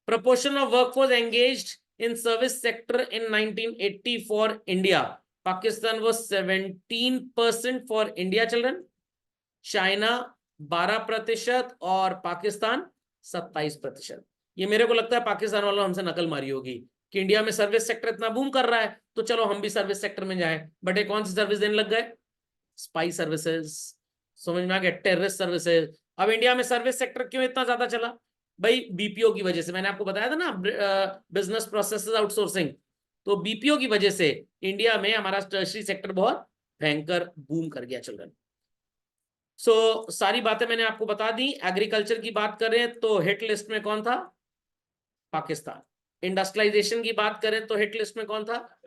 Proportion of workforce engaged in service sector in 1980 for India. Pakistan was 17% for India children. China 12% और पाकिस्तान 27%। ये मेरे को लगता है पाकिस्तान वालों हमसे नकल मारी होगी कि इंडिया में सर्विस सेक्टर इतना बूम कर रहा है तो चलो हम भी सर्विस सेक्टर में जाएं, बट ये कौन सी सर्विस देने लग गए? Spy services. समझ में आ गया? Terrorist services. अब इंडिया में सर्विस सेक्टर क्यों इतना ज्यादा चला? भाई बीपीओ की वजह से। मैंने आपको बताया था ना, बिजनेस प्रोसेस आउटसोर्सिंग। तो बीपीओ की वजह से इंडिया में हमारा टर्शरी सेक्टर बहुत भयंकर बूम कर गया चिल्ड्रन। सो सारी बातें मैंने आपको बता दी। एग्रीकल्चर की बात करें तो हिट लिस्ट में कौन था? पाकिस्तान। इंडस्ट्रियलाइजेशन की बात करें तो हिट लिस्ट में कौन था?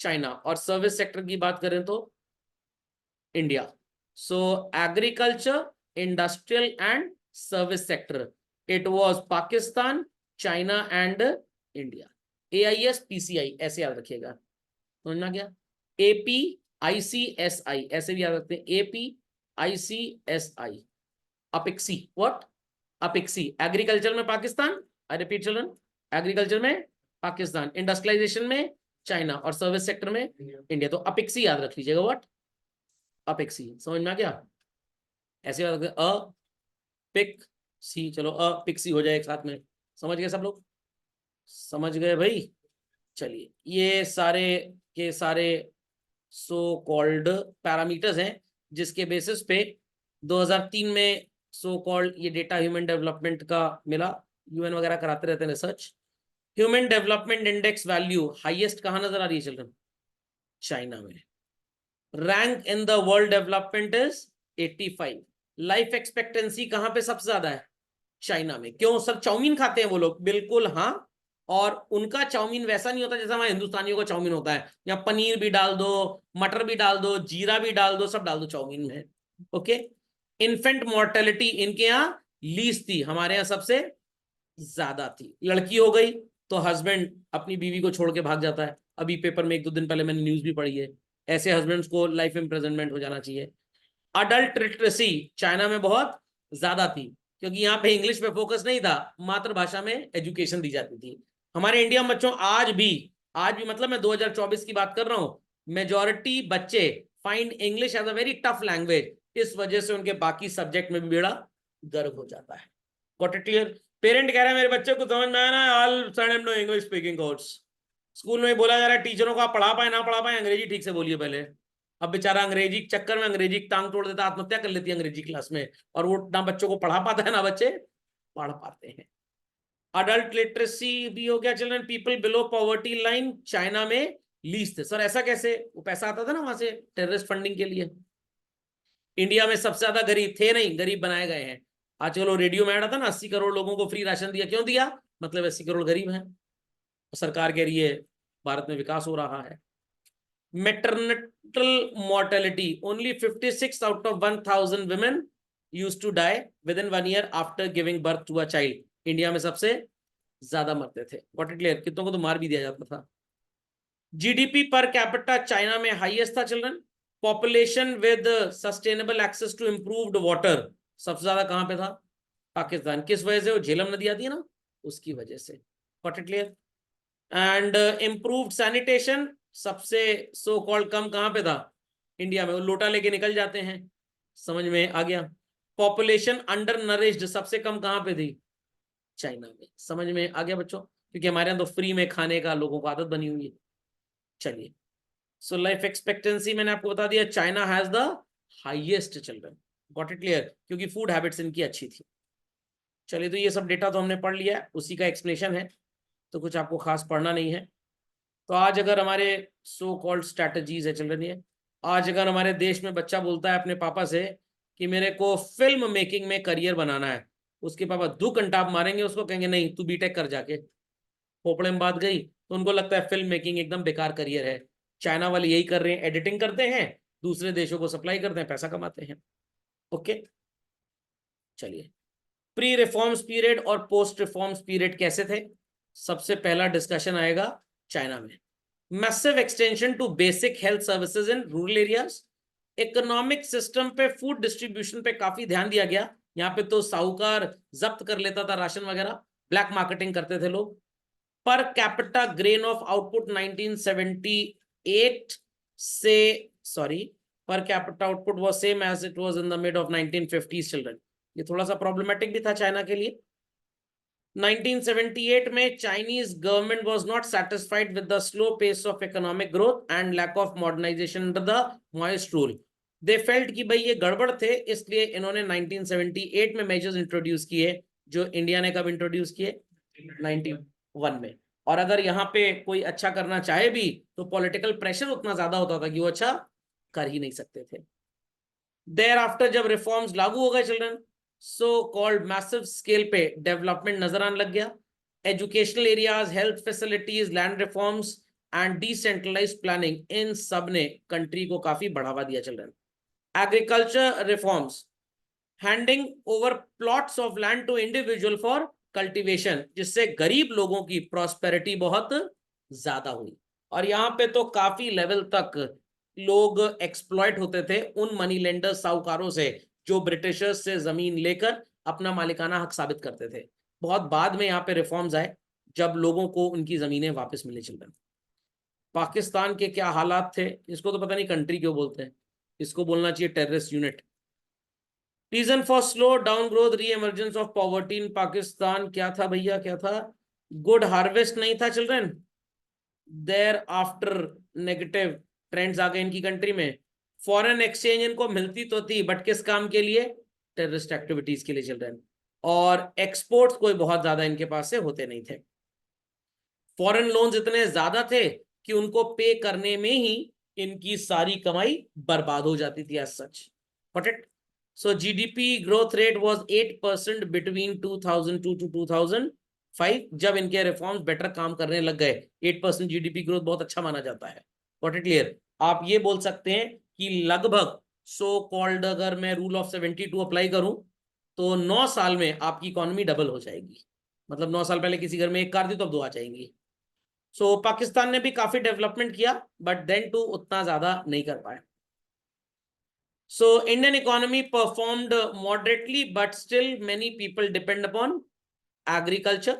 चाइना। और सर्विस सेक्टर की बात करें तो India. So agriculture, industrial and service sector, it was Pakistan, China and India. AIS PCI ऐसे याद रखिएगा, समझना क्या? APICSI ऐसे भी याद रखते हैं, APICSI। अपिक्सी, व्हाट? अपिक्सी। एग्रीकल्चर में पाकिस्तान, आई रिपीट चिल्ड्रन, एग्रीकल्चर में पाकिस्तान, इंडस्ट्रियलाइजेशन में चाइना और सर्विस सेक्टर में इंडिया। तो अपिक्सी याद रख लीजिएगा, व्हाट? अपिक्सी। समझ में आ गया? ऐसे याद रखते हैं, पिक सी। चलो अपिक्सी हो जाए एक साथ में। समझ गए सब लोग? समझ गए भाई? चलिए, ये सारे के सारे सो कॉल्ड पैरामीटर्स हैं जिसके बेसिस पे 2003 में सो कॉल्ड ये डेटा ह्यूमन डेवलपमेंट का मिला। यूएन वगैरह कराते रहते हैं research. Human development index value highest कहां नजर आ रही है चिल्ड्रन? चाइना में। Rank in the world development is 85। Life expectancy कहां पे सबसे ज्यादा है? चाइना में। क्यों सर? चाउमीन खाते हैं वो लोग? बिल्कुल हाँ। और उनका चाउमीन वैसा नहीं होता जैसा हमारे हिंदुस्तानियों का चाउमीन होता है, या पनीर भी डाल दो, मटर भी डाल दो, जीरा भी डाल दो, सब डाल दो चाउमीन में। ओके। इन्फेंट मोर्टेलिटी इनके यहाँ लीस्ट थी, हमारे यहाँ सबसे ज्यादा थी। लड़की हो गई तो हस्बैंड अपनी बीवी को छोड़ के भाग जाता है। अभी पेपर में 1-2 दिन पहले मैंने न्यूज भी पढ़ी है। ऐसे हस्बैंड्स को लाइफ इम्प्रिजनमेंट हो जाना चाहिए। अडल्ट लिटरेसी चाइना में बहुत ज्यादा थी, क्योंकि यहाँ पे इंग्लिश पे फोकस नहीं था, मातृभाषा में एजुकेशन दी जाती थी। हमारे इंडिया में बच्चों आज भी मतलब मैं 2024 की बात कर रहा हूँ, मेजॉरिटी बच्चे find English as a very tough language. इस वजह से उनके बाकी सब्जेक्ट में भी बेड़ा गर्क हो जाता है। Got it clear? पेरेंट कह रहे हैं मेरे बच्चे को समझ में आया ना, all send him to English speaking course. School में बोला जा रहा है टीचरों को आप पढ़ा पाए ना पढ़ा पाए, अंग्रेजी ठीक से बोलिए पहले। अब बेचारा अंग्रेजी के चक्कर में अंग्रेजी की टांग तोड़ देता, आत्महत्या कर लेती है अंग्रेजी क्लास में, और वो ना बच्चों को पढ़ा पाता है ना बच्चे पढ़ पाते हैं। अडल्ट लिटरेसी भी हो गया children, people below poverty line China में लीस्ट थे। सर ऐसा कैसे? वो पैसा आता था ना वहां से टेररिस्ट फंडिंग के लिए। इंडिया में सबसे ज्यादा गरीब थे नहीं, गरीब बनाए गए हैं। आजकल वो रेडियो में आया था ना, 80 करोड़ लोगों को फ्री राशन दिया। क्यों दिया? मतलब 80 करोड़ गरीब हैं, सरकार कह रही है भारत में विकास हो रहा है। Maternal mortality, only 56 out of 1000 women used to die within 1 year after giving birth to a child. India में सबसे ज्यादा मरते थे। Got it clear? कितनों को तो मार भी दिया जाता था। जीडीपी पर कैपिटा चाइना में हाईएस्ट था children. Population with sustainable access to improved water सबसे ज्यादा कहां पे था? पाकिस्तान। किस वजह से? वो झेलम नदी आती है ना, उसकी वजह से। Got it clear? And improved sanitation सबसे सो कॉल्ड कम कहां पे था? इंडिया में। वो लोटा लेके निकल जाते हैं। समझ में आ गया? पॉपुलेशन अंडर नरिश्ड सबसे कम कहां पे थी? चाइना में। समझ में आ गया बच्चों? क्योंकि हमारे यहाँ तो फ्री में खाने का लोगों को आदत बनी हुई है। चलिए, सो लाइफ एक्सपेक्टेंसी मैंने आपको बता दिया, China has the highest children. Got it clear? क्योंकि फूड हैबिट्स इनकी अच्छी थी। चलिए, तो ये सब डेटा तो हमने पढ़ लिया है, उसी का एक्सप्लेनेशन है, तो कुछ आपको खास पढ़ना नहीं है। तो आज अगर हमारे सो कॉल्ड स्ट्रैटेजीज है चिल्ड्रन, ये आज अगर हमारे देश में बच्चा बोलता है अपने पापा से कि मेरे को फिल्म मेकिंग में करियर बनाना है, उसके पापा दो कंटाप मारेंगे उसको, कहेंगे नहीं तू बीटेक कर जाके। खोपड़े में बात गई। तो उनको लगता है फिल्म मेकिंग एकदम बेकार करियर है। चाइना वाले यही कर रहे हैं, एडिटिंग करते हैं, दूसरे देशों को सप्लाई करते हैं, पैसा कमाते हैं। ओके, चलिए, प्री रिफॉर्म्स पीरियड और पोस्ट रिफॉर्म्स पीरियड कैसे थे? सबसे पहला डिस्कशन आएगा चाइना में। Massive extension to basic health services in rural areas. Economic system पे, फूड डिस्ट्रीब्यूशन पे काफी ध्यान दिया गया। यहाँ पे तो साहूकार जब्त कर लेता था राशन वगैरह, ब्लैक मार्केटिंग करते थे लोग। Per capita grain of output 1978 से, sorry, per capita output was same as it was in the mid of 1950s children. ये थोड़ा सा प्रॉब्लमेटिक भी था चाइना के लिए। 1978 में Chinese government was not satisfied with the slow pace of economic growth and lack of modernization under the Maoist rule. They felt कि भाई ये गड़बड़ थे, इसलिए इन्होंने 1978 में मेजर्स इंट्रोड्यूस किए, जो इंडिया ने कब इंट्रोड्यूस किए? 91 में। और अगर यहाँ पे कोई अच्छा करना चाहे भी तो पॉलिटिकल प्रेशर उतना ज्यादा होता था कि वो अच्छा कर ही नहीं सकते थे। देयर आफ्टर जब रिफॉर्म्स लागू हो गए children, so called massive scale पे डेवलपमेंट नजर आने लग गया। Educational areas, health facilities, land reforms and decentralised planning, इन सब ने कंट्री को काफी बढ़ावा दिया children. Agriculture reforms, handing over plots of land to individual for cultivation, जिससे गरीब लोगों की प्रॉस्पेरिटी बहुत ज्यादा हुई। और यहाँ पे तो काफी लेवल तक लोग एक्सप्लॉइट होते थे उन मनी लेंडर्स, साहूकारों से, जो ब्रिटिशर्स से जमीन लेकर अपना मालिकाना हक साबित करते थे। बहुत बाद में यहाँ पे रिफॉर्म्स आए जब लोगों को उनकी जमीनें वापस मिली चिल्ड्रन। पाकिस्तान के क्या हालात थे, इसको तो पता नहीं कंट्री क्यों बोलते हैं, इसको बोलना चाहिए terrorist unit. Reason for slow down growth, reemergence of poverty in Pakistan, क्या था भैया, क्या था? गुड हार्वेस्ट नहीं था children. Thereafter negative trends आ गए इनकी कंट्री में। फॉरेन एक्सचेंज इनको मिलती तो थी, बट किस काम के लिए? टेररिस्ट एक्टिविटीज के लिए चिल्ड्रन। और एक्सपोर्ट्स कोई बहुत ज्यादा इनके पास से होते नहीं थे। फॉरेन लोन्स इतने ज्यादा थे कि उनको पे करने में ही इनकी सारी कमाई बर्बाद हो जाती थी as such. Got it? So GDP growth rate was 8% between 2002 to 2005, जब इनके रिफॉर्म्स बेटर काम करने लग गए। 8% जीडीपी ग्रोथ बहुत अच्छा माना जाता है। Got it clear? आप ये बोल सकते हैं कि लगभग सो कॉल्ड, अगर मैं रूल ऑफ 72 अप्लाई करूं तो 9 साल में आपकी इकोनॉमी डबल हो जाएगी। मतलब 9 साल पहले किसी घर में एक कार थी तो अब 2 आ जाएंगी। सो पाकिस्तान ने भी काफी डेवलपमेंट किया, बट देन टू उतना ज्यादा नहीं कर पाए। So Indian economy performed moderately, but still many people depend upon agriculture.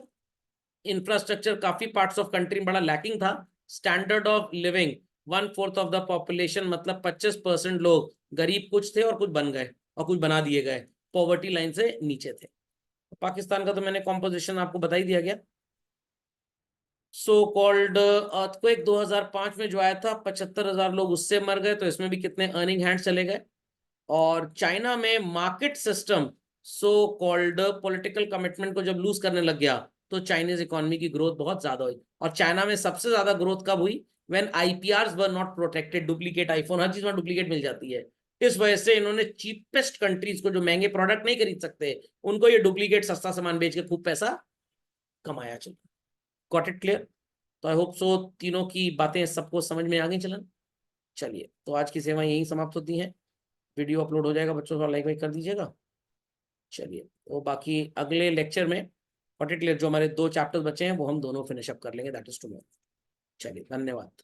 Infrastructure काफी parts of country बड़ा lacking था। Standard of living 1/4 of the population, मतलब 25% लोग गरीब कुछ थे और कुछ बन गए और कुछ बना दिए गए, पॉवर्टी लाइन से नीचे थे। पाकिस्तान का तो मैंने कॉम्पोजिशन आपको बता ही दिया गया। सो कॉल्ड अर्थक्वेक 2005 में जो आया था, 75,000 लोग उससे मर गए, तो इसमें भी कितने अर्निंग हैंड्स चले गए। और चाइना में market system, so called political commitment को जब लूज करने लग गया तो चाइनीज इकोनॉमी की ग्रोथ बहुत ज्यादा हुई। और चाइना में सबसे ज्यादा ग्रोथ कब हुई? When IPRs were not protected. Duplicate iPhone, हर चीज में डुप्लीकेट मिल जाती है। इस वजह से इन्होंने चीपेस्ट कंट्रीज को, जो महंगे प्रोडक्ट नहीं खरीद सकते, उनको ये डुप्लीकेट सस्ता सामान बेच के खूब पैसा कमाया। चलो, गॉट इट क्लियर? तो आई होप सो तीनों की बातें सबको समझ में आ गई चलन। चलिए, तो आज की सेवा यही समाप्त होती है। वीडियो अपलोड हो जाएगा, बच्चों को लाइक वाइक कर दीजिएगा। चलिए, तो बाकी अगले लेक्चर में पर्टिकुलर जो हमारे 2 चैप्टर्स बचे हैं वो हम दोनों फिनिश अप कर लेंगे, दैट इज टुमारो। चलिए, धन्यवाद।